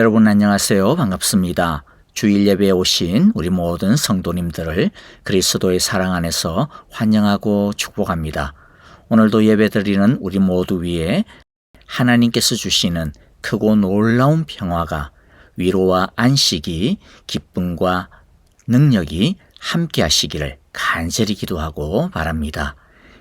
여러분 안녕하세요. 반갑습니다. 주일 예배에 오신 우리 모든 성도님들을 그리스도의 사랑 안에서 환영하고 축복합니다. 오늘도 예배드리는 우리 모두 위에 하나님께서 주시는 크고 놀라운 평화가, 위로와 안식이, 기쁨과 능력이 함께 하시기를 간절히 기도하고 바랍니다.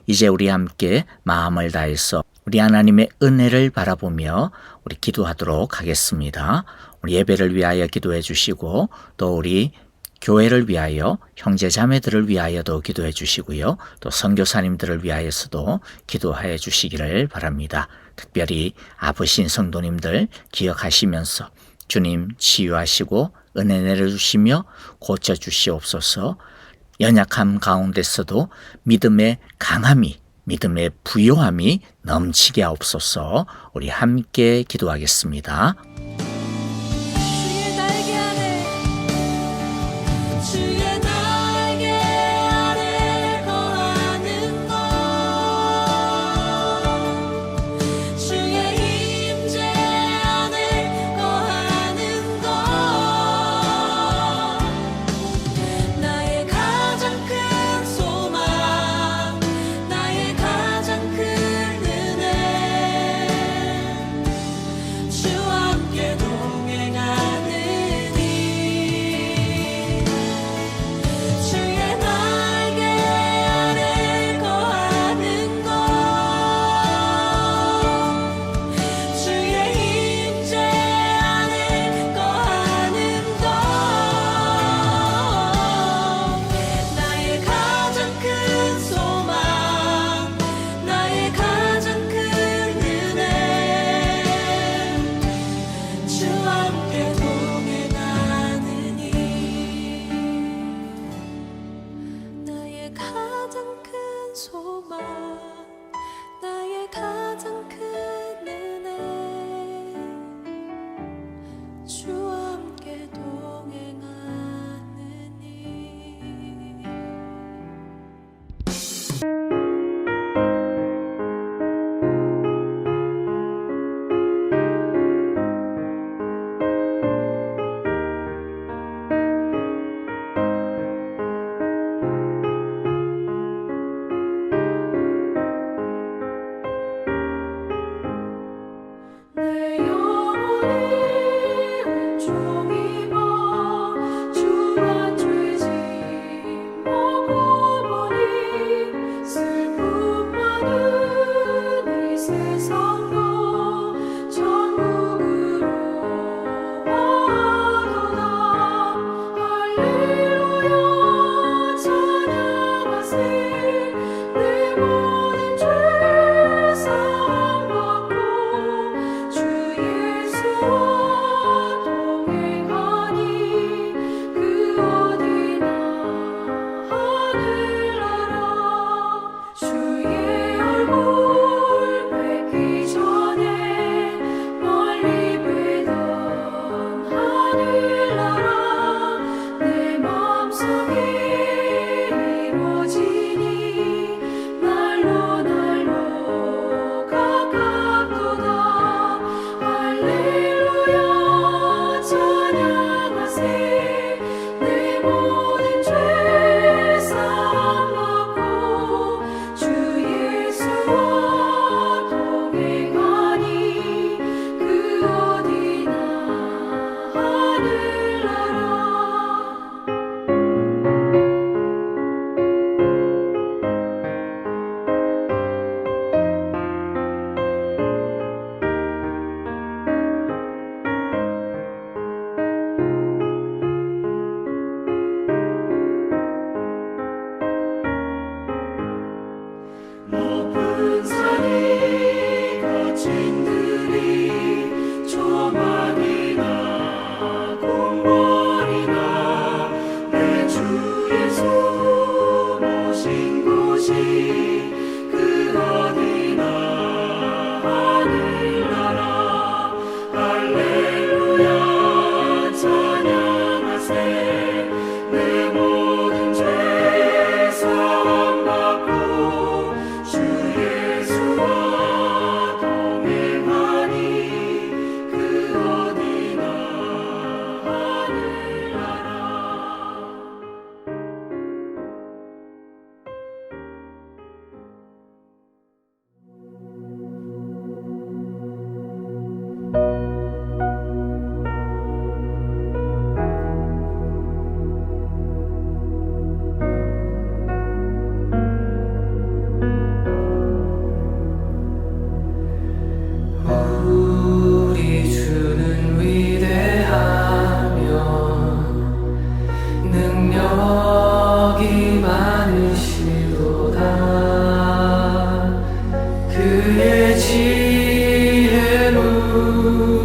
이제 우리 함께 마음을 다해서 우리 하나님의 은혜를 바라보며 우리 기도하도록 하겠습니다. 우리 예배를 위하여 기도해 주시고, 또 우리 교회를 위하여, 형제 자매들을 위하여도 기도해 주시고요, 또 선교사님들을 위하여서도 기도해 주시기를 바랍니다. 특별히 아프신 성도님들 기억하시면서 주님 치유하시고 은혜 내려주시며 고쳐주시옵소서. 연약함 가운데서도 믿음의 강함이, 믿음의 부요함이 넘치게 하옵소서. 우리 함께 기도하겠습니다. 함께 지혜로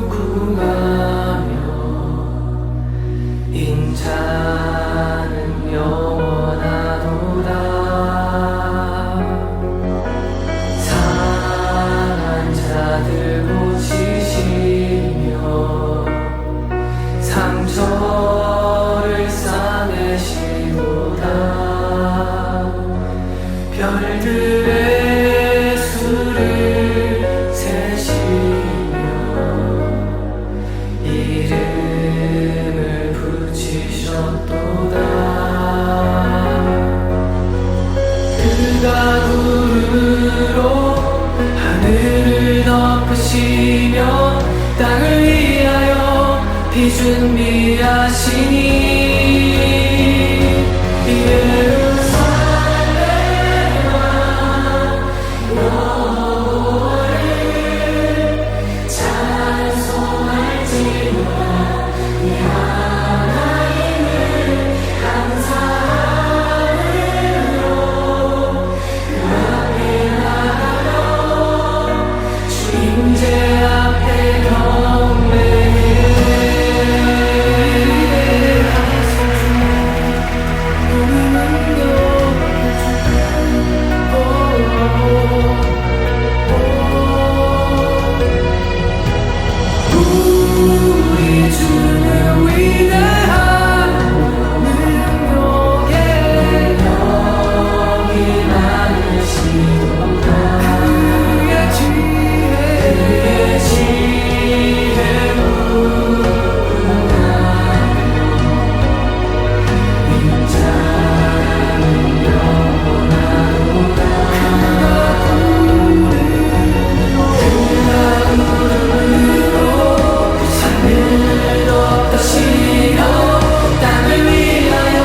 구하며 인자는 영원하도다. 상한 자들 고치시며 상처를 싸매시도다. 별들의 수를 세시며 이름을 붙이셨도다. 그가 구름으로 하늘을 덮으시며 땅을 위하여 비 준비하시니 임재 앞에 우리 주는 위대한 능력에 영이 많으시도다. 그의 지혜로 인자는 영원하도다. 그가 구름으로 산을 덮으시며 땅을 위하여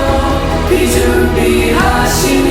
비 준비하시니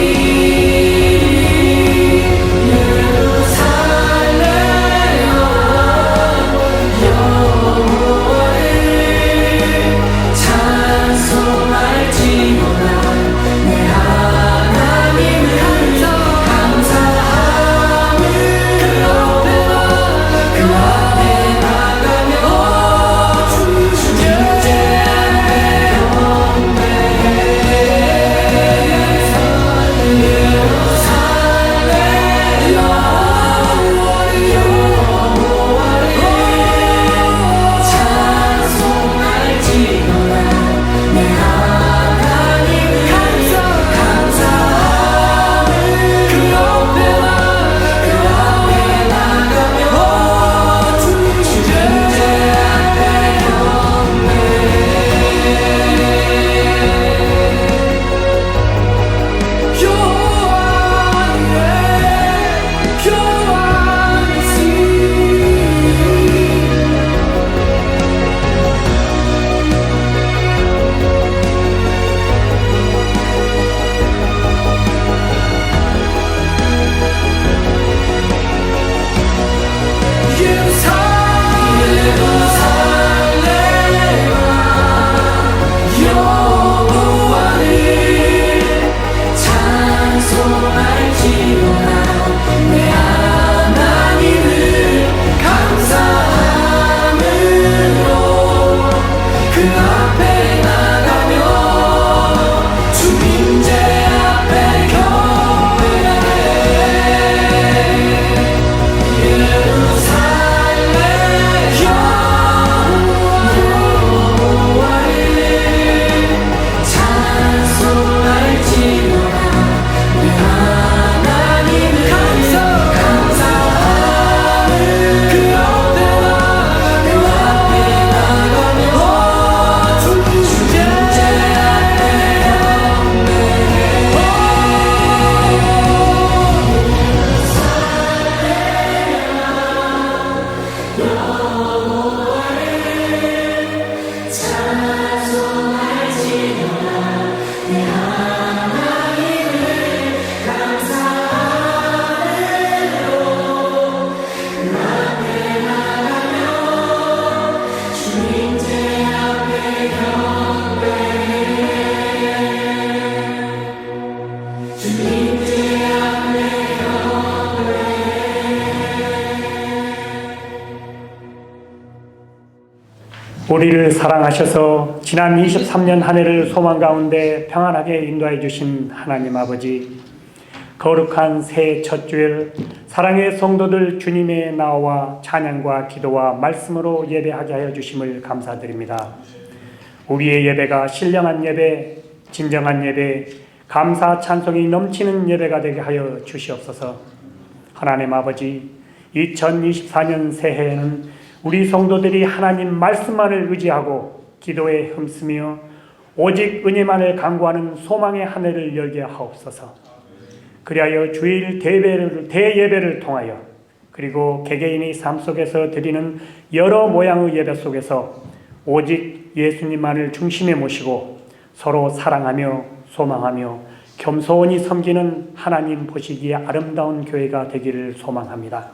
예루살렘아 여호와를 찬송할지로다. 내 하나님을 감사함을 그 앞에 나가며 주님의 앞에 우리를 사랑하셔서 지난 23년 한 해를 소망 가운데 평안하게 인도해 주신 하나님 아버지, 거룩한 새해 첫 주일 사랑의 성도들 주님의 나와 찬양과 기도와 말씀으로 예배하게 하여 주심을 감사드립니다. 우리의 예배가 신령한 예배, 진정한 예배, 감사 찬송이 넘치는 예배가 되게 하여 주시옵소서. 하나님 아버지, 2024년 새해에는 우리 성도들이 하나님 말씀만을 의지하고 기도에 힘쓰며 오직 은혜만을 간구하는 소망의 한 해를 열게 하옵소서. 그리하여 주일 대예배를 통하여 그리고 개개인의 삶 속에서 드리는 여러 모양의 예배 속에서 오직 예수님만을 중심에 모시고 서로 사랑하며 소망하며 겸손히 섬기는 하나님 보시기에 아름다운 교회가 되기를 소망합니다.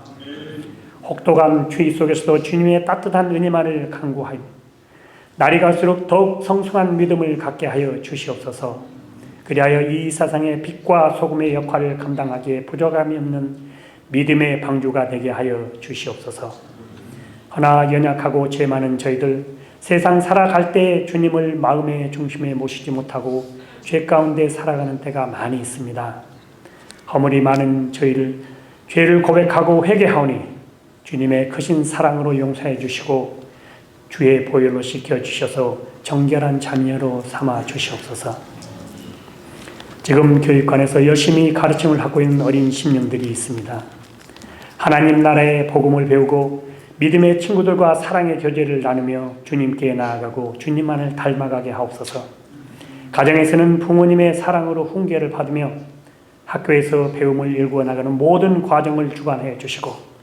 혹독한 추위 속에서도 주님의 따뜻한 은혜만을 간구하여 날이 갈수록 더욱 성숙한 믿음을 갖게 하여 주시옵소서. 그리하여 이 세상의 빛과 소금의 역할을 감당하기에 부족함이 없는 믿음의 방주가 되게 하여 주시옵소서. 허나 연약하고 죄 많은 저희들 세상 살아갈 때 주님을 마음의 중심에 모시지 못하고 죄 가운데 살아가는 때가 많이 있습니다. 허물이 많은 저희를 죄를 고백하고 회개하오니 주님의 크신 사랑으로 용서해 주시고 주의 보혈로 씻겨주셔서 정결한 자녀로 삼아 주시옵소서. 지금 교육관에서 열심히 가르침을 하고 있는 어린 심령들이 있습니다. 하나님 나라의 복음을 배우고 믿음의 친구들과 사랑의 교제를 나누며 주님께 나아가고 주님만을 닮아가게 하옵소서. 가정에서는 부모님의 사랑으로 훈계를 받으며 학교에서 배움을 일구어 나가는 모든 과정을 주관해 주시고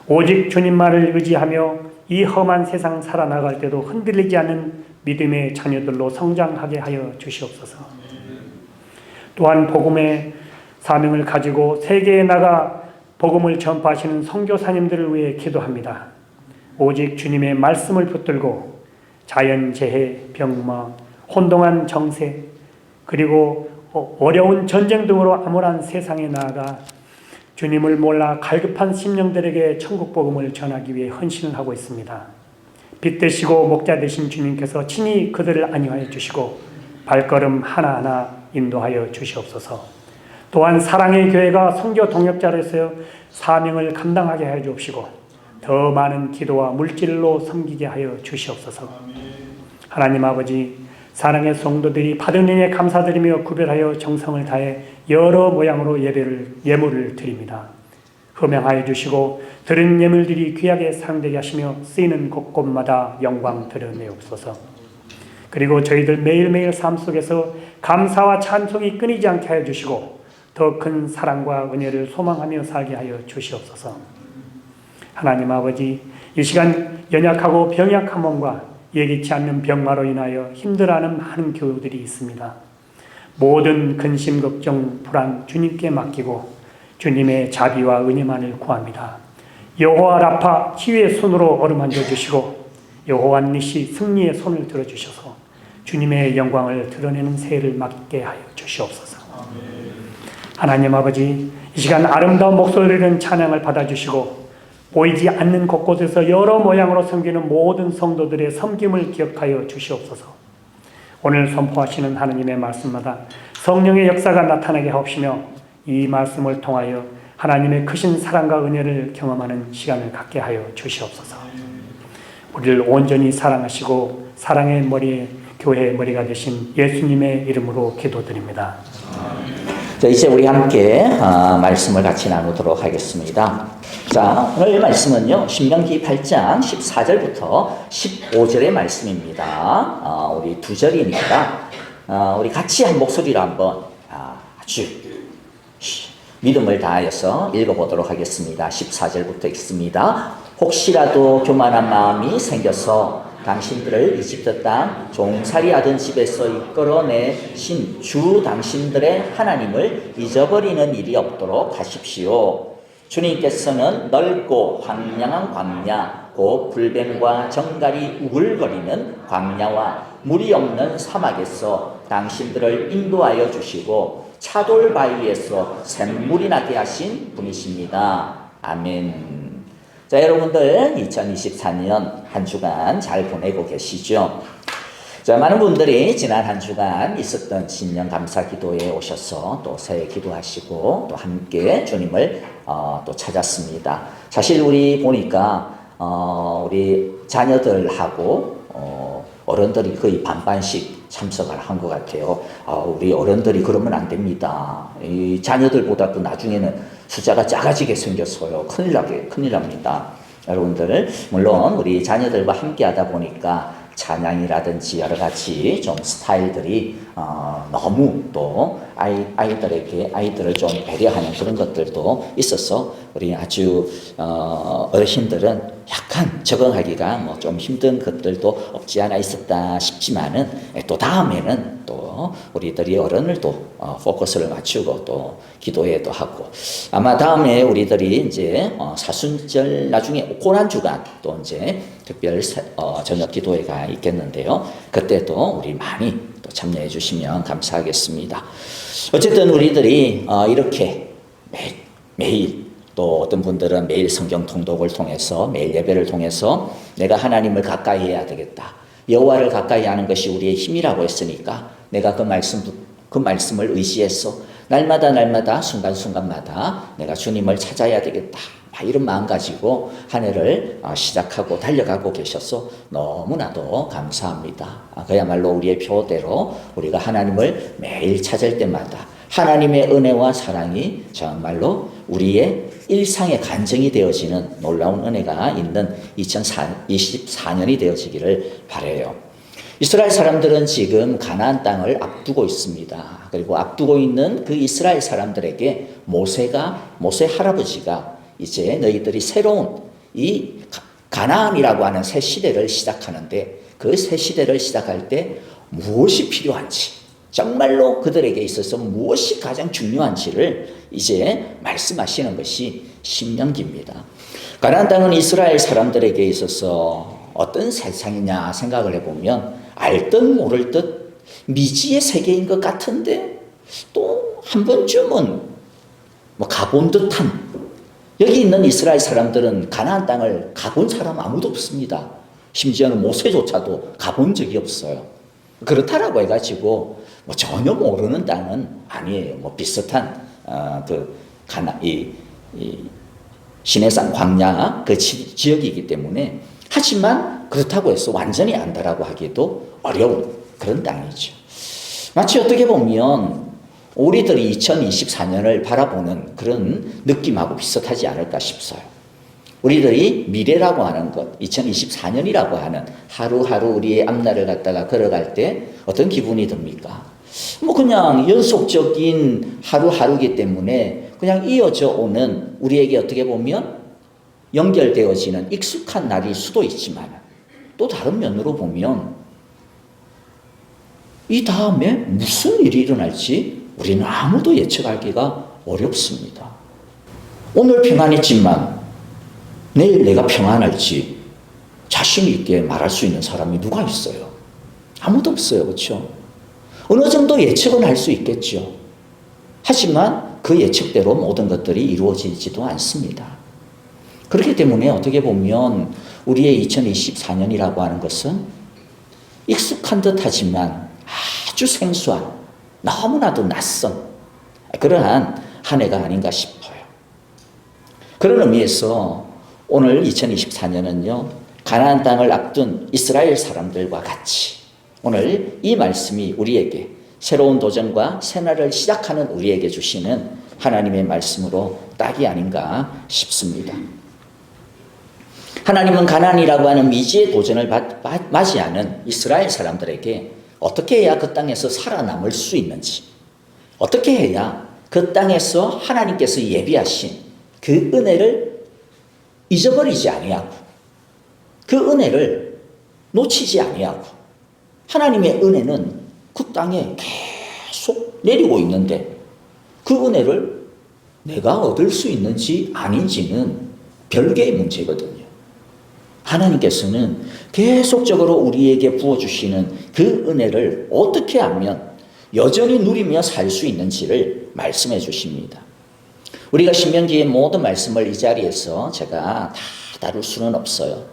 오직 주님만을 의지하며 이 험한 세상 살아나갈 때도 흔들리지 않는 믿음의 자녀들로 성장하게 하여 주시옵소서. 또한 복음의 사명을 가지고 세계에 나가 복음을 전파하시는 선교사님들을 위해 기도합니다. 오직 주님의 말씀을 붙들고 자연재해, 병마, 혼동한 정세, 그리고 어려운 전쟁 등으로 암울한 세상에 나아가 주님을 몰라 갈급한 심령들에게 천국 복음을 전하기 위해 헌신을 하고 있습니다. 빛 되시고 목자 되신 주님께서 친히 그들을 안위하여 주시고 발걸음 하나하나 인도하여 주시옵소서. 또한 사랑의 교회가 선교 동역자로서 사명을 감당하게 하여 주옵시고 더 많은 기도와 물질로 섬기게 하여 주시옵소서. 하나님 아버지, 사랑의 성도들이 받은 은혜에 감사드리며 구별하여 정성을 다해 여러 모양으로 예물을 드립니다. 흠양하여 주시고 드린 예물들이 귀하게 사용되게 하시며 쓰이는 곳곳마다 영광 드러내옵소서. 그리고 저희들 매일매일 삶 속에서 감사와 찬송이 끊이지 않게 하여 주시고 더 큰 사랑과 은혜를 소망하며 살게 하여 주시옵소서. 하나님 아버지, 이 시간 연약하고 병약한 몸과 예기치 않는 병마로 인하여 힘들어하는 많은 교우들이 있습니다. 모든 근심, 걱정, 불안 주님께 맡기고 주님의 자비와 은혜만을 구합니다. 여호와 라파 치유의 손으로 어루만져 주시고 여호와 니시 승리의 손을 들어주셔서 주님의 영광을 드러내는 새해를 맞게 하여 주시옵소서. 하나님 아버지, 이 시간 아름다운 목소리를 찬양을 받아주시고 보이지 않는 곳곳에서 여러 모양으로 섬기는 모든 성도들의 섬김을 기억하여 주시옵소서. 오늘 선포하시는 하느님의 말씀마다 성령의 역사가 나타나게 하옵시며 이 말씀을 통하여 하나님의 크신 사랑과 은혜를 경험하는 시간을 갖게 하여 주시옵소서. 우리를 온전히 사랑하시고 사랑의 머리에 교회의 머리가 되신 예수님의 이름으로 기도드립니다. 자, 이제 우리 함께 말씀을 같이 나누도록 하겠습니다. 자, 오늘 말씀은요, 신명기 8장 14절부터 15절의 말씀입니다. 우리 두 절이니까 우리 같이 한 목소리로 한번 아주 믿음을 다하여서 읽어보도록 하겠습니다. 14절부터 읽습니다. 혹시라도 교만한 마음이 생겨서 당신들을 이집트 땅 종살이하던 집에서 이끌어내신 주 당신들의 하나님을 잊어버리는 일이 없도록 하십시오. 주님께서는 넓고 황량한 광야, 곧 불뱀과 정갈이 우글거리는 광야와 물이 없는 사막에서 당신들을 인도하여 주시고 차돌 바위에서 샘물이 나게 하신 분이십니다. 아멘. 자, 여러분들 2024년 한 주간 잘 보내고 계시죠? 자, 많은 분들이 지난 한 주간 있었던 신년 감사 기도에 오셔서 또 새해 기도하시고 또 함께 주님을 또 찾았습니다. 사실 우리 보니까 우리 자녀들하고 어른들이 거의 반반씩 참석을 한 것 같아요. 우리 어른들이 그러면 안 됩니다. 이 자녀들보다 또 나중에는 숫자가 작아지게 생겼어요. 큰일 납니다. 여러분들, 물론 우리 자녀들과 함께 하다 보니까 찬양이라든지 여러 가지 좀 스타일들이 너무 또 아이들을 좀 배려하는 그런 것들도 있어서 우리 아주 어르신들은 약간 적응하기가 뭐 좀 힘든 것들도 없지 않아 있었다 싶지만은 또 다음에는 또 우리들이 어른을 또 포커스를 맞추고 또 기도회도 하고 아마 다음에 우리들이 이제 사순절 나중에 고난주간 또 이제 특별 저녁 기도회가 있겠는데요. 그때도 우리 많이 또 참여해 주시면 감사하겠습니다. 어쨌든 우리들이 이렇게 매일 또 어떤 분들은 매일 성경 통독을 통해서 매일 예배를 통해서 내가 하나님을 가까이 해야 되겠다. 여호와를 가까이 하는 것이 우리의 힘이라고 했으니까 내가 그 말씀을 의지해서 날마다 순간순간마다 내가 주님을 찾아야 되겠다. 이런 마음 가지고 한 해를 시작하고 달려가고 계셔서 너무나도 감사합니다. 그야말로 우리의 표대로 우리가 하나님을 매일 찾을 때마다 하나님의 은혜와 사랑이 정말로 우리의 일상의 간증이 되어지는 놀라운 은혜가 있는 2024년이 되어지기를 바라요. 이스라엘 사람들은 지금 가나안 땅을 앞두고 있습니다. 그리고 앞두고 있는 그 이스라엘 사람들에게 모세 할아버지가 이제 너희들이 새로운 이 가나안이라고 하는 새 시대를 시작하는데 그 새 시대를 시작할 때 무엇이 필요한지 정말로 그들에게 있어서 무엇이 가장 중요한지를 이제 말씀하시는 것이 신명기입니다. 가나안 땅은 이스라엘 사람들에게 있어서 어떤 세상이냐 생각을 해보면 알듯 모를 듯 미지의 세계인 것 같은데 또 한 번쯤은 뭐 가본 듯한 여기 있는 이스라엘 사람들은 가나안 땅을 가본 사람 아무도 없습니다. 심지어는 모세조차도 가본 적이 없어요. 그렇다라고 해가지고 뭐 전혀 모르는 땅은 아니에요. 뭐 비슷한 이 시내산 광야 그 지역이기 때문에 하지만 그렇다고 해서 완전히 안다라고 하기도 어려운 그런 땅이죠. 마치 어떻게 보면 우리들이 2024년을 바라보는 그런 느낌하고 비슷하지 않을까 싶어요. 우리들이 미래라고 하는 것, 2024년이라고 하는 하루하루 우리의 앞날을 갖다가 걸어갈 때 어떤 기분이 듭니까? 뭐 그냥 연속적인 하루하루이기 때문에 그냥 이어져 오는 우리에게 어떻게 보면 연결되어지는 익숙한 날일 수도 있지만 또 다른 면으로 보면 이 다음에 무슨 일이 일어날지 우리는 아무도 예측하기가 어렵습니다. 오늘 평안했지만 내일 내가 평안할지 자신 있게 말할 수 있는 사람이 누가 있어요? 아무도 없어요. 그렇죠? 어느 정도 예측은 할 수 있겠죠. 하지만 그 예측대로 모든 것들이 이루어지지도 않습니다. 그렇기 때문에 어떻게 보면 우리의 2024년이라고 하는 것은 익숙한 듯 하지만 아주 생소한 너무나도 낯선 그러한 한 해가 아닌가 싶어요. 그런 의미에서 오늘 2024년은요, 가나안 땅을 앞둔 이스라엘 사람들과 같이 오늘 이 말씀이 우리에게 새로운 도전과 새날을 시작하는 우리에게 주시는 하나님의 말씀으로 딱이 아닌가 싶습니다. 하나님은 가나안이라고 하는 미지의 도전을 맞이하는 이스라엘 사람들에게 어떻게 해야 그 땅에서 살아남을 수 있는지, 어떻게 해야 그 땅에서 하나님께서 예비하신 그 은혜를 잊어버리지 아니하고 그 은혜를 놓치지 아니하고 하나님의 은혜는 그 땅에 계속 내리고 있는데 그 은혜를 내가 얻을 수 있는지 아닌지는 별개의 문제거든요. 하나님께서는 계속적으로 우리에게 부어주시는 그 은혜를 어떻게 하면 여전히 누리며 살 수 있는지를 말씀해 주십니다. 우리가 신명기의 모든 말씀을 이 자리에서 제가 다 다룰 수는 없어요.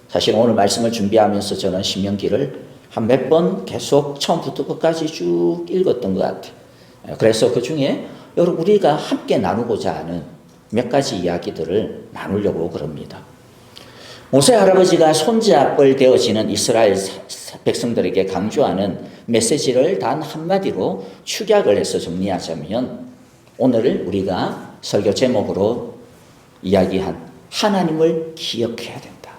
사실 오늘 말씀을 준비하면서 저는 신명기를 한 몇 번 계속 처음부터 끝까지 쭉 읽었던 것 같아요. 그래서 그 중에 우리가 함께 나누고자 하는 몇 가지 이야기들을 나누려고 그럽니다. 모세 할아버지가 손잡을 되어지는 이스라엘 백성들에게 강조하는 메시지를 단 한마디로 축약을 해서 정리하자면 오늘 우리가 설교 제목으로 이야기한 하나님을 기억해야 된다.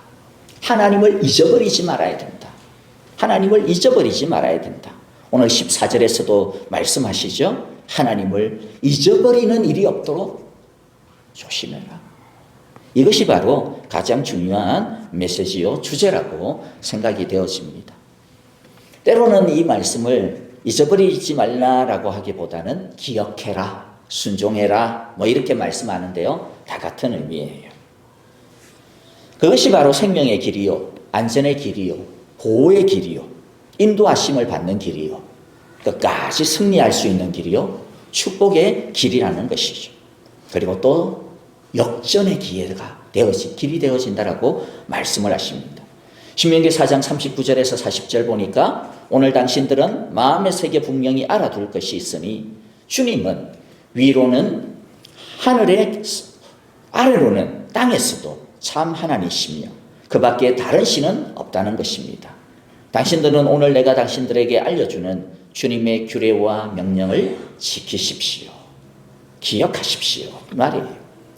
하나님을 잊어버리지 말아야 된다. 하나님을 잊어버리지 말아야 된다. 오늘 14절에서도 말씀하시죠. 하나님을 잊어버리는 일이 없도록 조심해라. 이것이 바로 가장 중요한 메시지요 주제라고 생각이 되어집니다. 때로는 이 말씀을 잊어버리지 말라라고 하기보다는 기억해라, 순종해라 뭐 이렇게 말씀하는데요. 다 같은 의미예요. 그것이 바로 생명의 길이요, 안전의 길이요, 보호의 길이요, 인도하심을 받는 길이요, 끝까지 승리할 수 있는 길이요, 축복의 길이라는 것이죠. 그리고 또 역전의 길이 되어진다라고 말씀을 하십니다. 신명기 4장 39절에서 40절 보니까 오늘 당신들은 마음의 세계 분명히 알아둘 것이 있으니 주님은 위로는 하늘에 아래로는 땅에서도 참 하나님이시며 그 밖에 다른 신은 없다는 것입니다. 당신들은 오늘 내가 당신들에게 알려주는 주님의 규례와 명령을 지키십시오. 기억하십시오. 이 말이에요.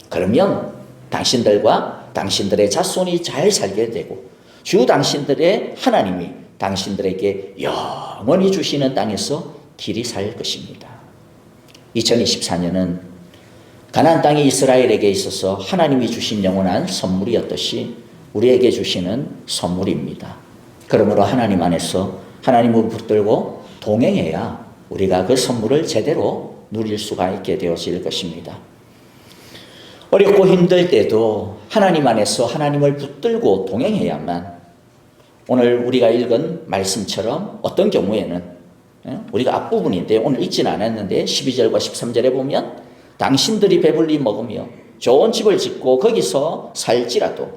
그러면 당신들과 당신들의 자손이 잘 살게 되고 주 당신들의 하나님이 당신들에게 영원히 주시는 땅에서 길이 살 것입니다. 2024년은 가나안 땅이 이스라엘에게 있어서 하나님이 주신 영원한 선물이었듯이 우리에게 주시는 선물입니다. 그러므로 하나님 안에서 하나님을 붙들고 동행해야 우리가 그 선물을 제대로 누릴 수가 있게 되어질 것입니다. 어렵고 힘들 때도 하나님 안에서 하나님을 붙들고 동행해야만 오늘 우리가 읽은 말씀처럼 어떤 경우에는 우리가 앞부분인데 오늘 읽지는 않았는데 12절과 13절에 보면 당신들이 배불리 먹으며 좋은 집을 짓고 거기서 살지라도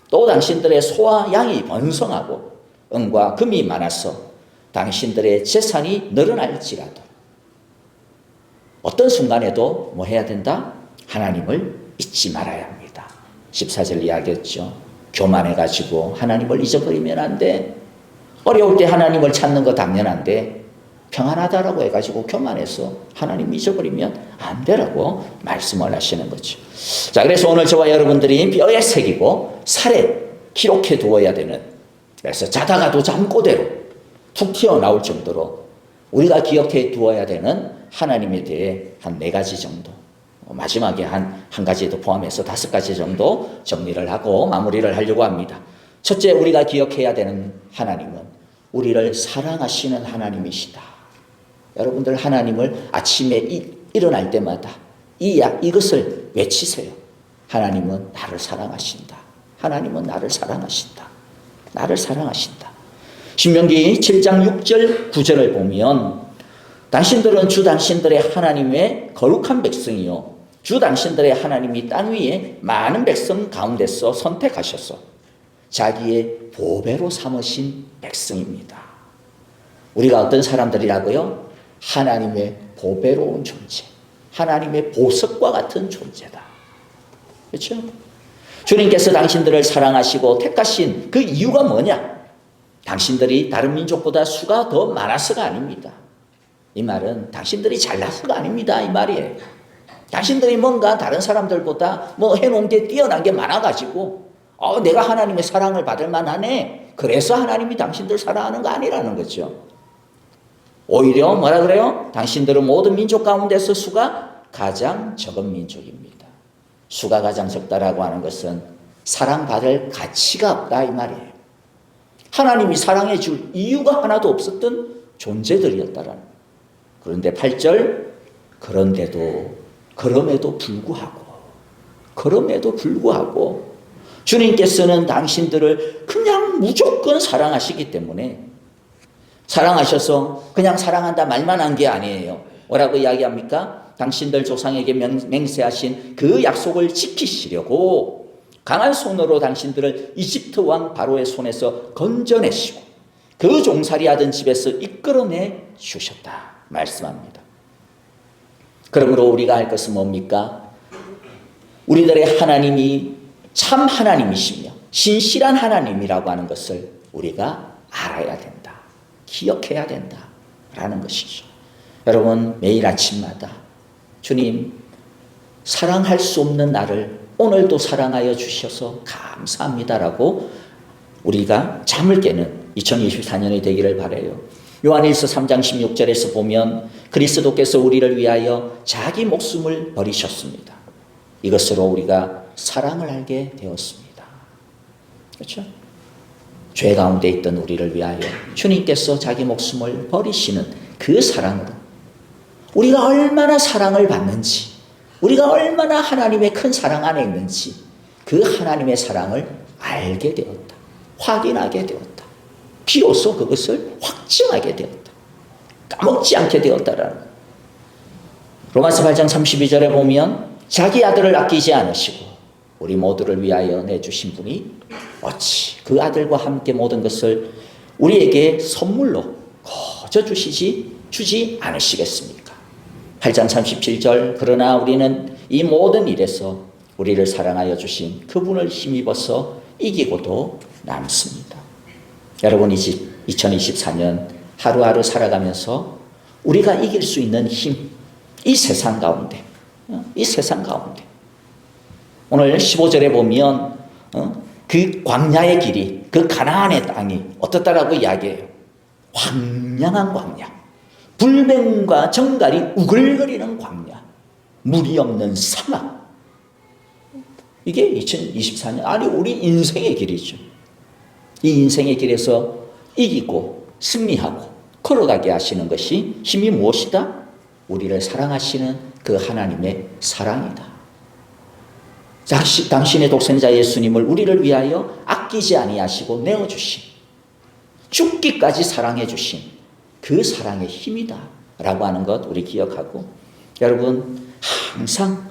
또 당신들의 소와 양이 번성하고 은과 금이 많아서 당신들의 재산이 늘어날지라도 어떤 순간에도 뭐 해야 된다? 하나님을 잊지 말아야 합니다. 14절 이야기했죠. 교만해가지고 하나님을 잊어버리면 안 돼. 어려울 때 하나님을 찾는 거 당연한데 평안하다라고 해가지고 교만해서 하나님 잊어버리면 안 되라고 말씀을 하시는 거죠. 자, 그래서 오늘 저와 여러분들이 뼈에 새기고 살에 기록해 두어야 되는, 그래서 자다가도 잠꼬대로 툭 튀어나올 정도로 우리가 기억해 두어야 되는 하나님에 대해 한 4가지 정도, 마지막에 한 가지도 포함해서 5가지 정도 정리를 하고 마무리를 하려고 합니다. 첫째, 우리가 기억해야 되는 하나님은 우리를 사랑하시는 하나님이시다. 여러분들 하나님을 아침에 일어날 때마다 이것을 외치세요. 하나님은 나를 사랑하신다. 하나님은 나를 사랑하신다. 나를 사랑하신다. 신명기 7장 6절 9절을 보면 당신들은 주 당신들의 하나님의 거룩한 백성이요 주 당신들의 하나님이 땅 위에 많은 백성 가운데서 선택하셔서 자기의 보배로 삼으신 백성입니다. 우리가 어떤 사람들이라고요? 하나님의 보배로운 존재, 하나님의 보석과 같은 존재다. 그렇죠? 주님께서 당신들을 사랑하시고 택하신 그 이유가 뭐냐? 당신들이 다른 민족보다 수가 더 많아서가 아닙니다. 이 말은 당신들이 잘나서가 아닙니다. 이 말이에요. 당신들이 뭔가 다른 사람들보다 뭐 해놓은 게 뛰어난 게 많아가지고 내가 하나님의 사랑을 받을 만하네. 그래서 하나님이 당신들 사랑하는 거 아니라는 거죠. 오히려 뭐라 그래요? 당신들은 모든 민족 가운데서 수가 가장 적은 민족입니다. 수가 가장 적다라고 하는 것은 사랑받을 가치가 없다 이 말이에요. 하나님이 사랑해 줄 이유가 하나도 없었던 존재들이었다라는 거예요. 그런데 8절 그럼에도 불구하고 주님께서는 당신들을 그냥 무조건 사랑하시기 때문에 사랑하셔서 그냥 사랑한다 말만 한 게 아니에요. 뭐라고 이야기합니까? 당신들 조상에게 맹세하신 그 약속을 지키시려고 강한 손으로 당신들을 이집트 왕 바로의 손에서 건져내시고 그 종살이 하던 집에서 이끌어내 주셨다 말씀합니다. 그러므로 우리가 할 것은 뭡니까? 우리들의 하나님이 참 하나님이시며 신실한 하나님이라고 하는 것을 우리가 알아야 된다. 기억해야 된다라는 것이죠. 여러분, 매일 아침마다 주님, 사랑할 수 없는 나를 오늘도 사랑하여 주셔서 감사합니다라고 우리가 잠을 깨는 2024년이 되기를 바라요. 요한일서 3장 16절에서 보면 그리스도께서 우리를 위하여 자기 목숨을 버리셨습니다. 이것으로 우리가 사랑을 알게 되었습니다. 그렇죠? 죄 가운데 있던 우리를 위하여 주님께서 자기 목숨을 버리시는 그 사랑으로 우리가 얼마나 사랑을 받는지, 우리가 얼마나 하나님의 큰 사랑 안에 있는지 그 하나님의 사랑을 알게 되었다. 확인하게 되었다. 비로소 그것을 확증하게 되었다. 까먹지 않게 되었다라는. 로마서 8장 32절에 보면 자기 아들을 아끼지 않으시고 우리 모두를 위하여 내주신 분이 어찌 그 아들과 함께 모든 것을 우리에게 선물로 거저 주지 않으시겠습니까? 8장 37절 그러나 우리는 이 모든 일에서 우리를 사랑하여 주신 그분을 힘입어서 이기고도 남습니다. 여러분, 2024년 하루하루 살아가면서 우리가 이길 수 있는 힘, 이 세상 가운데 오늘 15절에 보면 그 광야의 길이, 그 가나안의 땅이 어떻다라고 이야기해요. 황량한 광야, 불뱀과 정갈이 우글거리는 광야, 물이 없는 사막. 이게 2024년, 아니 우리 인생의 길이죠. 이 인생의 길에서 이기고 승리하고 걸어가게 하시는 것이 힘이 무엇이다? 우리를 사랑하시는 그 하나님의 사랑이다. 당신의 독생자 예수님을 우리를 위하여 아끼지 아니하시고 내어주신, 죽기까지 사랑해 주신 그 사랑의 힘이다 라고 하는 것 우리 기억하고, 여러분 항상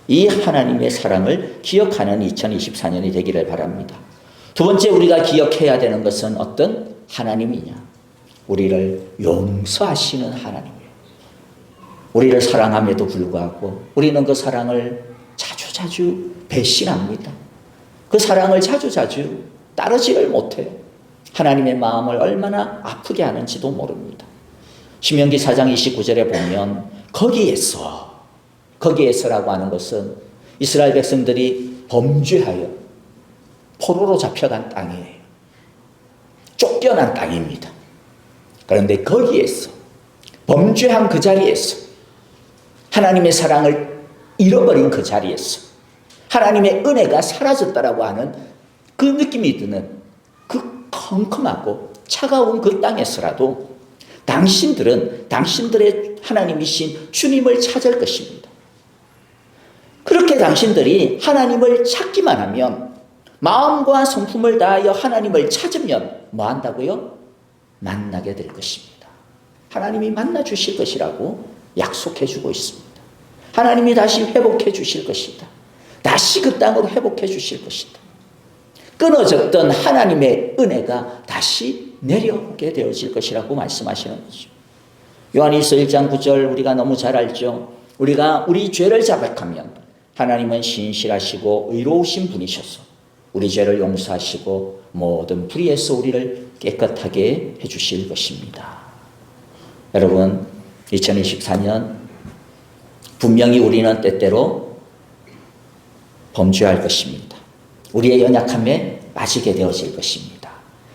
이 하나님의 사랑을 기억하는 2024년이 되기를 바랍니다. 두 번째 우리가 기억해야 되는 것은 어떤 하나님이냐? 우리를 용서하시는 하나님이에요. 우리를 사랑함에도 불구하고 우리는 그 사랑을 자주자주 배신합니다. 그 사랑을 자주자주 따르지를 못해요. 하나님의 마음을 얼마나 아프게 하는지도 모릅니다. 신명기 4장 29절에 보면 거기에서라고 하는 것은 이스라엘 백성들이 범죄하여 포로로 잡혀간 땅이에요. 쫓겨난 땅입니다. 그런데 거기에서, 범죄한 그 자리에서, 하나님의 사랑을 잃어버린 그 자리에서 하나님의 은혜가 사라졌다라고 하는 그 느낌이 드는 그 컴컴하고 차가운 그 땅에서라도 당신들은 당신들의 하나님이신 주님을 찾을 것입니다. 그렇게 당신들이 하나님을 찾기만 하면, 마음과 성품을 다하여 하나님을 찾으면 뭐 한다고요? 만나게 될 것입니다. 하나님이 만나 주실 것이라고 약속해 주고 있습니다. 하나님이 다시 회복해 주실 것이다. 다시 그 땅으로 회복해 주실 것이다. 끊어졌던 하나님의 은혜가 다시 내려오게 되어질 것이라고 말씀하시는 거죠. 요한일서 1장 9절 우리가 너무 잘 알죠. 우리가 우리 죄를 자백하면 하나님은 신실하시고 의로우신 분이셔서 우리 죄를 용서하시고 모든 불의에서 우리를 깨끗하게 해주실 것입니다. 여러분, 2024년 분명히 우리는 때때로 범죄할 것입니다. 우리의 연약함에 빠지게 되어질 것입니다.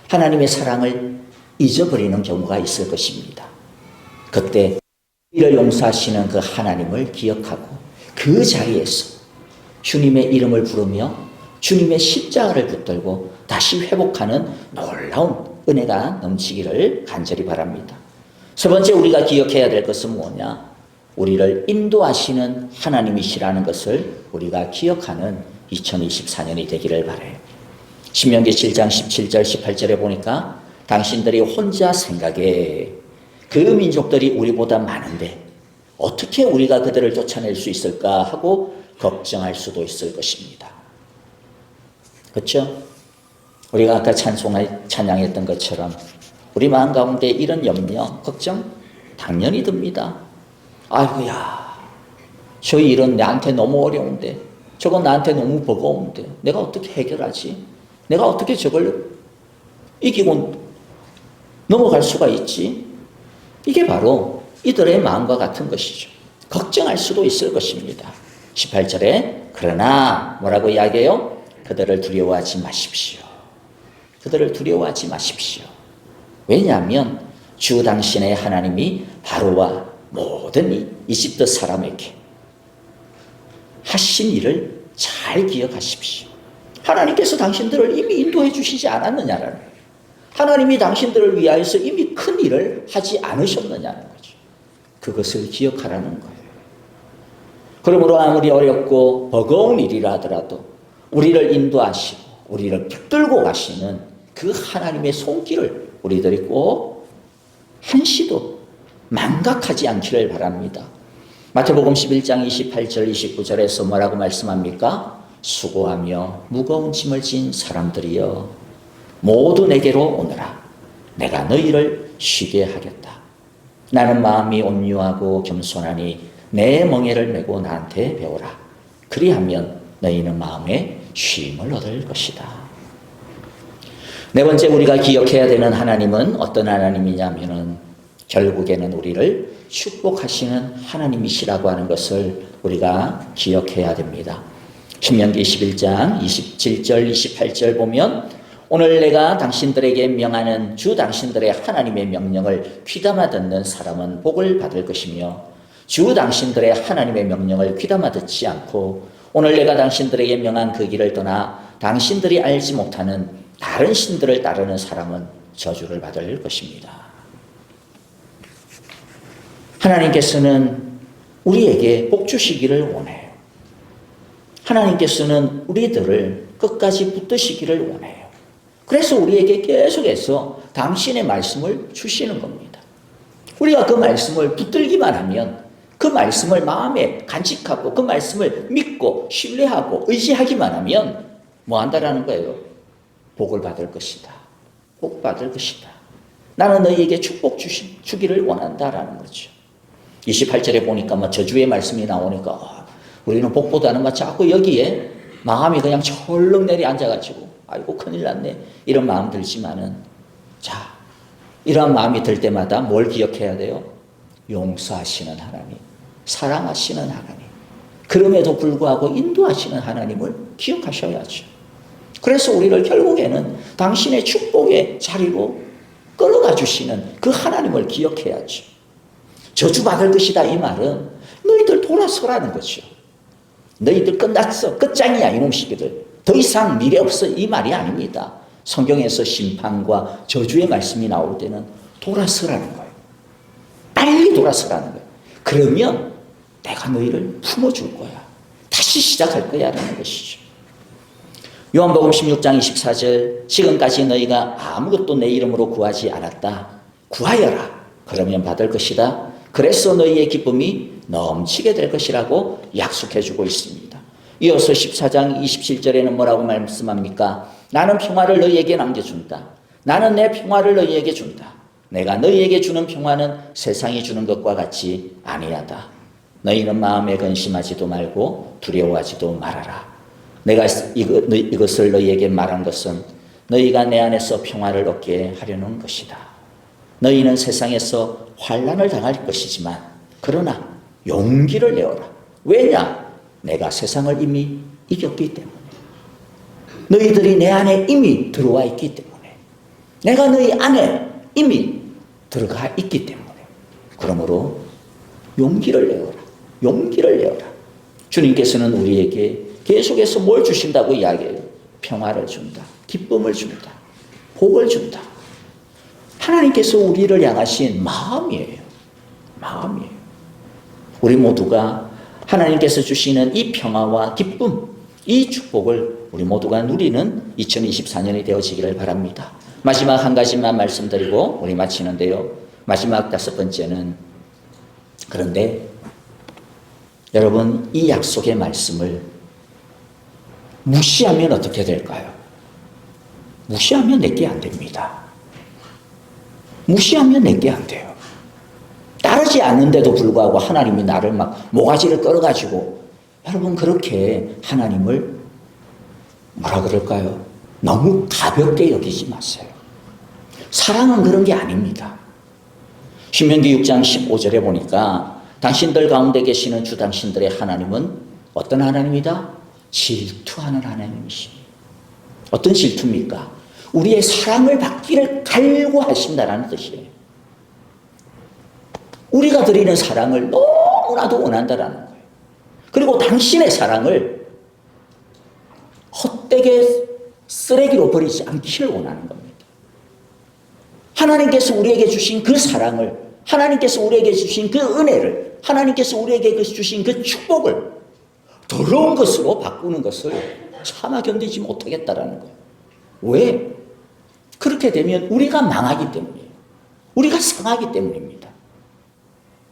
하나님의 사랑을 잊어버리는 경우가 있을 것입니다. 그때 우리를 용서하시는 그 하나님을 기억하고 그 자리에서 주님의 이름을 부르며 주님의 십자가를 붙들고 다시 회복하는 놀라운 은혜가 넘치기를 간절히 바랍니다. 세 번째 우리가 기억해야 될 것은 뭐냐? 우리를 인도하시는 하나님이시라는 것을 우리가 기억하는 2024년이 되기를 바라요. 신명기 7장 17절 18절에 보니까 당신들이 혼자 생각해 그 민족들이 우리보다 많은데 어떻게 우리가 그들을 쫓아낼 수 있을까 하고 걱정할 수도 있을 것입니다. 그렇죠? 우리가 아까 찬양했던 것처럼 우리 마음 가운데 이런 염려, 걱정 당연히 듭니다. 아이고야, 저 일은 나한테 너무 어려운데, 저건 나한테 너무 버거운데 내가 어떻게 해결하지? 내가 어떻게 저걸 이기고 넘어갈 수가 있지? 이게 바로 이들의 마음과 같은 것이죠. 걱정할 수도 있을 것입니다. 18절에 그러나 뭐라고 이야기해요? 그들을 두려워하지 마십시오. 그들을 두려워하지 마십시오. 왜냐하면 주 당신의 하나님이 바로와 모든 이 이집트 사람에게 하신 일을 잘 기억하십시오. 하나님께서 당신들을 이미 인도해 주시지 않았느냐라는 거예요. 하나님이 당신들을 위하여서 이미 큰 일을 하지 않으셨느냐는 거죠. 그것을 기억하라는 거예요. 그러므로 아무리 어렵고 버거운 일이라 하더라도 우리를 인도하시고 우리를 붙들고 가시는 그 하나님의 손길을 우리들이 꼭 한시도 망각하지 않기를 바랍니다. 마태복음 11장 28절 29절에서 뭐라고 말씀합니까? 수고하며 무거운 짐을 진 사람들이여 모두 내게로 오너라. 내가 너희를 쉬게 하겠다. 나는 마음이 온유하고 겸손하니 내 멍에를 메고 나한테 배우라. 그리하면 너희는 마음에 쉼을 얻을 것이다. 네 번째 우리가 기억해야 되는 하나님은 어떤 하나님이냐면은 결국에는 우리를 축복하시는 하나님이시라고 하는 것을 우리가 기억해야 됩니다. 신명기 21장 27절 28절 보면 오늘 내가 당신들에게 명하는 주 당신들의 하나님의 명령을 귀담아 듣는 사람은 복을 받을 것이며 주 당신들의 하나님의 명령을 귀담아 듣지 않고 오늘 내가 당신들에게 명한 그 길을 떠나 당신들이 알지 못하는 다른 신들을 따르는 사람은 저주를 받을 것입니다. 하나님께서는 우리에게 복 주시기를 원해요. 하나님께서는 우리들을 끝까지 붙드시기를 원해요. 그래서 우리에게 계속해서 당신의 말씀을 주시는 겁니다. 우리가 그 말씀을 붙들기만 하면 그 말씀을 마음에 간직하고 그 말씀을 믿고 신뢰하고 의지하기만 하면 뭐 한다라는 거예요? 복을 받을 것이다. 복 받을 것이다. 나는 너희에게 축복 주기를 원한다라는 거죠. 28절에 보니까 뭐 저주의 말씀이 나오니까 우리는 복보다는 막 자꾸 여기에 마음이 그냥 철렁 내리 앉아가지고 아이고 큰일 났네 이런 마음 들지만은 자 이런 마음이 들 때마다 뭘 기억해야 돼요? 용서하시는 하나님, 사랑하시는 하나님, 그럼에도 불구하고 인도하시는 하나님을 기억하셔야죠. 그래서 우리를 결국에는 당신의 축복의 자리로 끌어가 주시는 그 하나님을 기억해야죠. 저주받을 것이다 이 말은 너희들 돌아서라는 거죠. 너희들 끝났어, 끝장이야 이놈 시기들, 더 이상 미래 없어 이 말이 아닙니다. 성경에서 심판과 저주의 말씀이 나올 때는 돌아서라는 거예요. 빨리 돌아서라는 거예요. 그러면 내가 너희를 품어줄 거야. 다시 시작할 거야 라는 것이죠. 요한복음 16장 24절 지금까지 너희가 아무것도 내 이름으로 구하지 않았다. 구하여라. 그러면 받을 것이다. 그래서 너희의 기쁨이 넘치게 될 것이라고 약속해 주고 있습니다. 이어서 14장 27절에는 뭐라고 말씀합니까? 나는 평화를 너희에게 남겨준다. 나는 내 평화를 너희에게 준다. 내가 너희에게 주는 평화는 세상이 주는 것과 같이 아니하다. 너희는 마음에 근심하지도 말고 두려워하지도 말아라. 내가 이것을 너희에게 말한 것은 너희가 내 안에서 평화를 얻게 하려는 것이다. 너희는 세상에서 환난을 당할 것이지만 그러나 용기를 내어라. 왜냐? 내가 세상을 이미 이겼기 때문에. 너희들이 내 안에 이미 들어와 있기 때문에. 내가 너희 안에 이미 들어가 있기 때문에. 그러므로 용기를 내어라. 용기를 내어라. 주님께서는 우리에게 계속해서 뭘 주신다고 이야기해요? 평화를 준다. 기쁨을 준다. 복을 준다. 하나님께서 우리를 향하신 마음이에요. 마음이에요. 우리 모두가 하나님께서 주시는 이 평화와 기쁨, 이 축복을 우리 모두가 누리는 2024년이 되어지기를 바랍니다. 마지막 한 가지만 말씀드리고 우리 마치는데요. 마지막 5번째는 그런데 여러분 이 약속의 말씀을 무시하면 어떻게 될까요? 무시하면 내게 안 됩니다. 무시하면 내게 안 돼요. 따르지 않는데도 불구하고 하나님이 나를 막 모가지를 끌어가지고, 여러분 그렇게 하나님을 뭐라 그럴까요? 너무 가볍게 여기지 마세요. 사랑은 그런 게 아닙니다. 신명기 6장 15절에 보니까 당신들 가운데 계시는 주 당신들의 하나님은 어떤 하나님이다? 질투하는 하나님이십니다. 어떤 질투입니까? 우리의 사랑을 받기를 갈구하신다라는 뜻이에요. 우리가 드리는 사랑을 너무나도 원한다라는 거예요. 그리고 당신의 사랑을 헛되게 쓰레기로 버리지 않기를 원하는 겁니다. 하나님께서 우리에게 주신 그 사랑을, 하나님께서 우리에게 주신 그 은혜를, 하나님께서 우리에게 주신 그 축복을 더러운 것으로 바꾸는 것을 차마 견디지 못하겠다라는 거예요. 왜? 그렇게 되면 우리가 망하기 때문이에요. 우리가 상하기 때문입니다.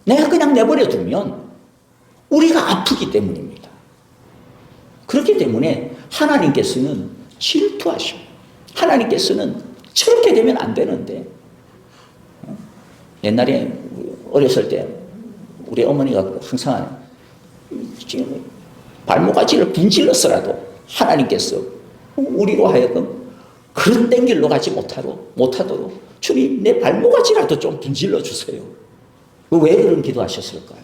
내가 그냥 내버려 두면 우리가 아프기 때문입니다. 그렇기 때문에 하나님께서는 질투하셔요. 하나님께서는 저렇게 되면 안 되는데, 옛날에 어렸을 때 우리 어머니가 항상 지금 발목가지를 분질러서라도 하나님께서 우리로 하여금 그릇된 길로 가지 못하도록 주님 내 발목가지라도 좀 분질러 주세요. 왜 그런 기도하셨을까요?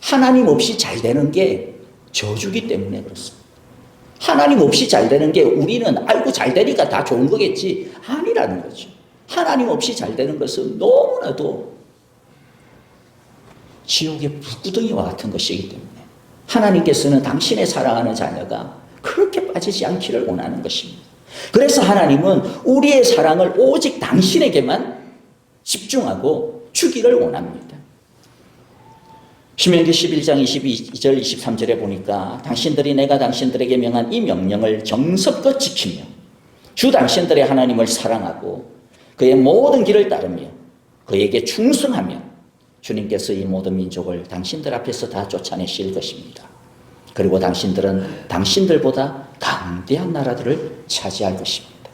하나님 없이 잘 되는 게 저주기 때문에 그렇습니다. 하나님 없이 잘 되는 게 우리는 아이고 잘 되니까 다 좋은 거겠지 아니라는 거죠. 하나님 없이 잘 되는 것은 너무나도 지옥의 불구덩이와 같은 것이기 때문에 하나님께서는 당신의 사랑하는 자녀가 그렇게 빠지지 않기를 원하는 것입니다. 그래서 하나님은 우리의 사랑을 오직 당신에게만 집중하고 주기를 원합니다. 신명기 11장 22절 23절에 보니까 당신들이 내가 당신들에게 명한 이 명령을 정성껏 지키며 주 당신들의 하나님을 사랑하고 그의 모든 길을 따르며 그에게 충성하며 주님께서 이 모든 민족을 당신들 앞에서 다 쫓아내실 것입니다. 그리고 당신들은 당신들보다 강대한 나라들을 차지할 것입니다.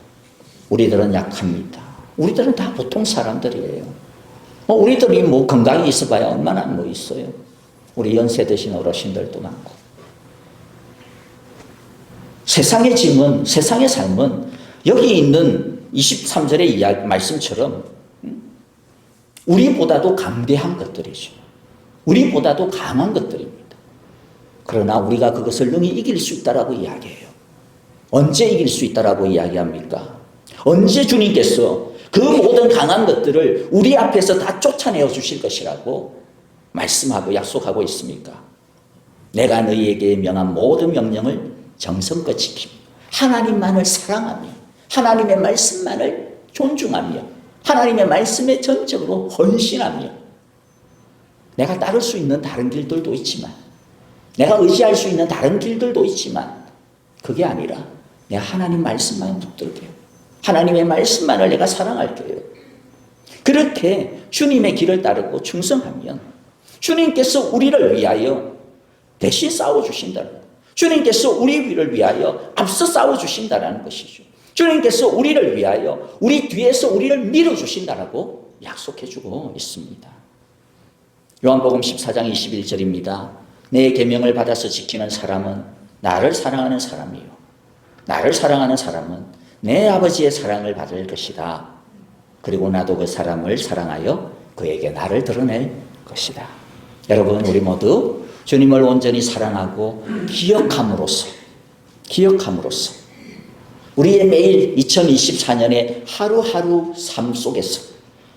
우리들은 약합니다. 우리들은 다 보통 사람들이에요. 우리들이 뭐 건강이 있어봐야 얼마나 뭐 있어요. 우리 연세 드신 어르신들도 많고. 세상의 짐은, 세상의 삶은 여기 있는 23절의 이야기, 말씀처럼 우리보다도 강대한 것들이죠. 우리보다도 강한 것들입니다. 그러나 우리가 그것을 능히 이길 수 있다라고 이야기해요. 언제 이길 수 있다라고 이야기합니까? 언제 주님께서 그 모든 강한 것들을 우리 앞에서 다 쫓아내어 주실 것이라고 말씀하고 약속하고 있습니까? 내가 너희에게 명한 모든 명령을 정성껏 지키며 하나님만을 사랑하며 하나님의 말씀만을 존중하며 하나님의 말씀에 전적으로 헌신하며 내가 따를 수 있는 다른 길들도 있지만 내가 의지할 수 있는 다른 길들도 있지만 그게 아니라 내가 하나님 말씀만 붙들게요. 하나님의 말씀만을 내가 사랑할게요. 그렇게 주님의 길을 따르고 충성하면 주님께서 우리를 위하여 대신 싸워주신다는 거예요. 주님께서 우리를 위하여 앞서 싸워주신다는 것이죠. 주님께서 우리를 위하여 우리 뒤에서 우리를 밀어주신다라고 약속해주고 있습니다. 요한복음 14장 21절입니다. 내 계명을 받아서 지키는 사람은 나를 사랑하는 사람이요 나를 사랑하는 사람은 내 아버지의 사랑을 받을 것이다. 그리고 나도 그 사람을 사랑하여 그에게 나를 드러낼 것이다. 여러분 우리 모두 주님을 온전히 사랑하고 기억함으로써 우리의 매일 2024년의 하루하루 삶 속에서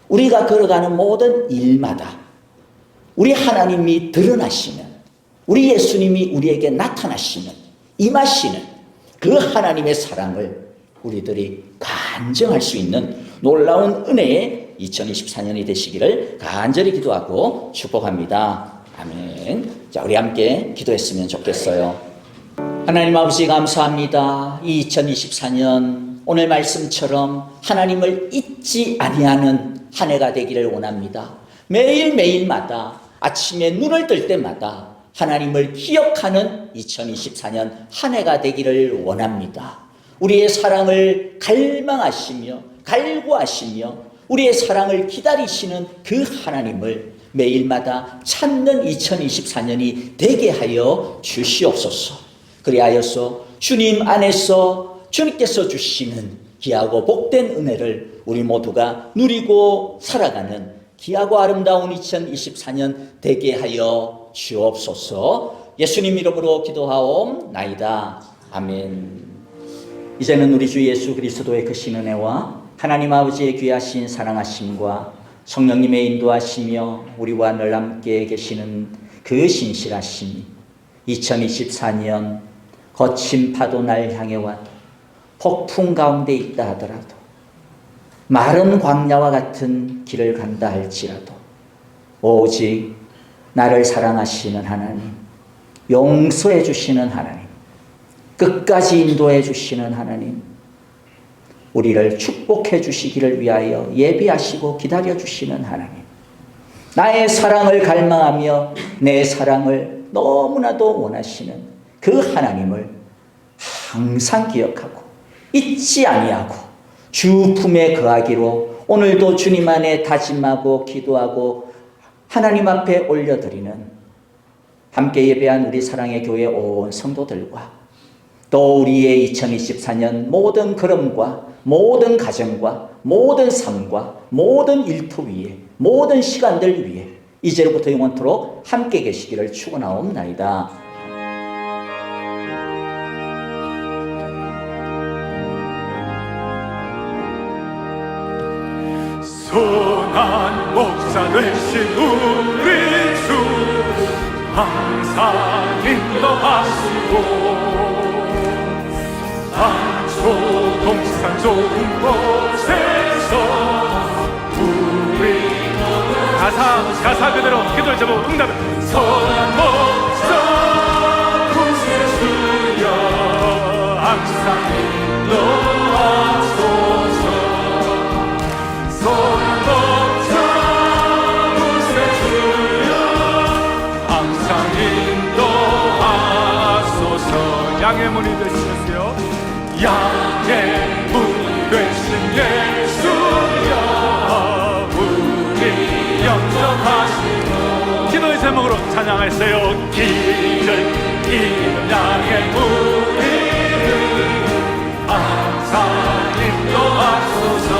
우리가 걸어가는 모든 일마다 우리 하나님이 드러나시는 우리 예수님이 우리에게 나타나시는 임하시는 그 하나님의 사랑을 우리들이 간증할 수 있는 놀라운 은혜의 2024년이 되시기를 간절히 기도하고 축복합니다. 아멘. 자, 우리 함께 기도했으면 좋겠어요. 하나님 아버지 감사합니다. 이 2024년 오늘 말씀처럼 하나님을 잊지 아니하는 한 해가 되기를 원합니다. 매일매일마다 아침에 눈을 뜰 때마다 하나님을 기억하는 2024년 한 해가 되기를 원합니다. 우리의 사랑을 갈망하시며 갈구하시며 우리의 사랑을 기다리시는 그 하나님을 매일마다 찾는 2024년이 되게 하여 주시옵소서. 그리하여서 주님 안에서 주님께서 주시는 귀하고 복된 은혜를 우리 모두가 누리고 살아가는 귀하고 아름다운 2024년 되게 하여 주옵소서. 예수님 이름으로 기도하옵나이다. 아멘. 이제는 우리 주 예수 그리스도의 크신 은혜와 하나님 아버지의 귀하신 사랑하심과 성령님의 인도하시며 우리와 늘 함께 계시는 그 신실하심이 2024년 거친 파도 날 향해 와도 폭풍 가운데 있다 하더라도 마른 광야와 같은 길을 간다 할지라도 오직 나를 사랑하시는 하나님, 용서해 주시는 하나님, 끝까지 인도해 주시는 하나님, 우리를 축복해 주시기를 위하여 예비하시고 기다려 주시는 하나님, 나의 사랑을 갈망하며 내 사랑을 너무나도 원하시는 그 하나님을 항상 기억하고 잊지 아니하고 주 품에 거하기로 오늘도 주님 안에 다짐하고 기도하고 하나님 앞에 올려드리는 함께 예배한 우리 사랑의 교회 온 성도들과 또 우리의 2024년 모든 걸음과 모든 가정과 모든 삶과 모든 일터 위에 모든 시간들 위에 이제로부터 영원토록 함께 계시기를 축원하옵나이다. 선한 목사 되신 우리 주 항상 인도하시고 안초 동산 좋은 곳에서 우리 가사 그대로 기도를 제목 응답해. 선한 목사 구세주여 항상 인도하소서. 선한 목자 구세주여 항상 인도하소서. 양의 문이 되시겠어요? 양의 문이 되신 예수여 우리 영접하시고 기도의 제목으로 찬양하세요. 길을 잇는 양의 문이 항상 인도하소서.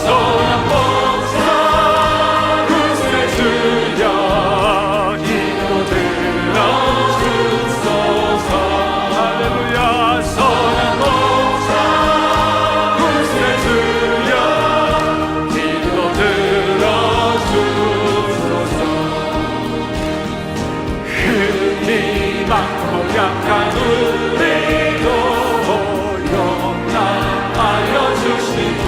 선한 목자 구세주여 기도 들어주소서. 할렐루야. 선한 목자 구세주여 기도 들어주소서. 흠이 많고 약한 우리도 용납하여 주시고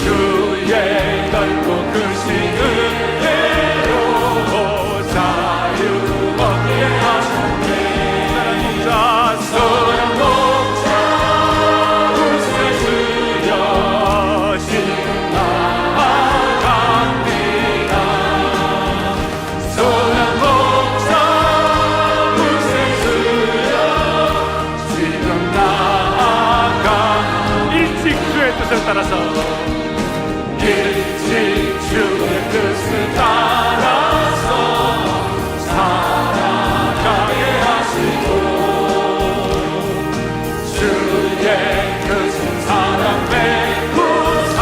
주의 넓고 크신 은혜로 자유 얻게 하셨네. 선한 목자 구세주여 나아갑니다. 선한 목자 구세주여 지금 나아가 일찍 주의 뜻을 따라서 일찍 주의 뜻을 따라서 살아가게 하시고 주의 크신 사랑 베푸사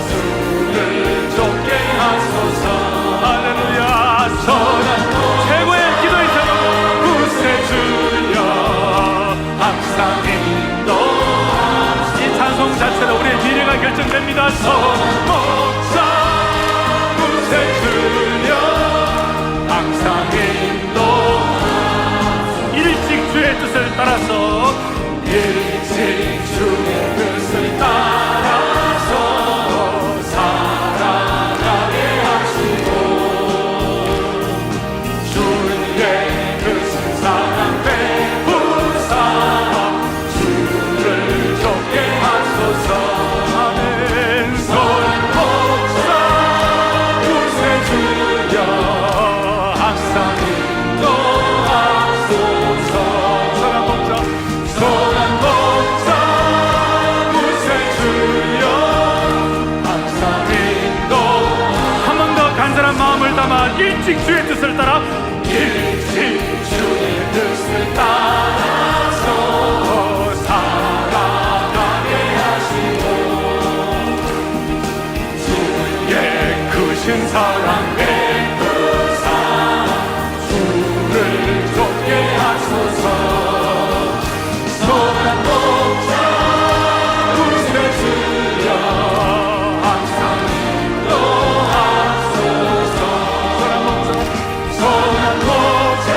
주를 좁게 하소서. 할렐루야. 선한 최고의 기도의 제목 구세주여 항상 인도하소서. 이 찬송 자체로 우리의 미래가 사람아 일찍 주의 뜻을 따라 일찍 주의 뜻을 따라서 살아가게 하시고 주의 크신 사랑 베푸사 주를 좁게 하소서 소란 목자 구세주여 항상 인도하소서 소란 목자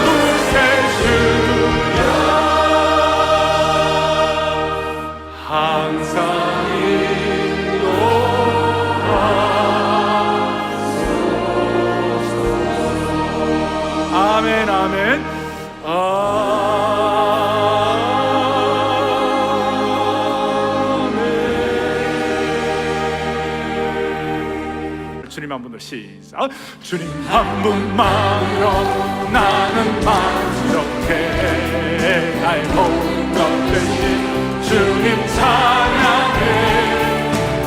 구세주여 항상 인도하소서 아멘 아멘 주님 한 분도 시작 주님 한 분만으로 나는 만족해 나의 모든 것 되신 주님 찬양해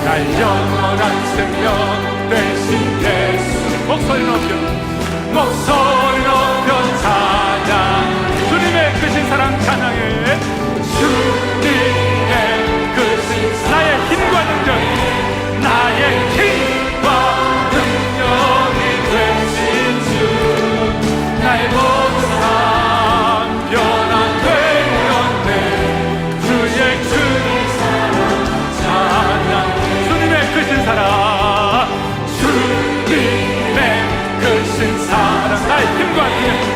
나의 영원한 생명 되신 예수 목소리 높여 찬양 주님의 크신 사랑 찬양해 주님의 크신 사랑 나의 힘과 능력 나의 힘과 능력이 되신 주 나의 모든 삶 변화되었네 주의 주님 사랑 찬양 주님의 크신 사랑 주님의 크신 사랑 나의 힘과 능력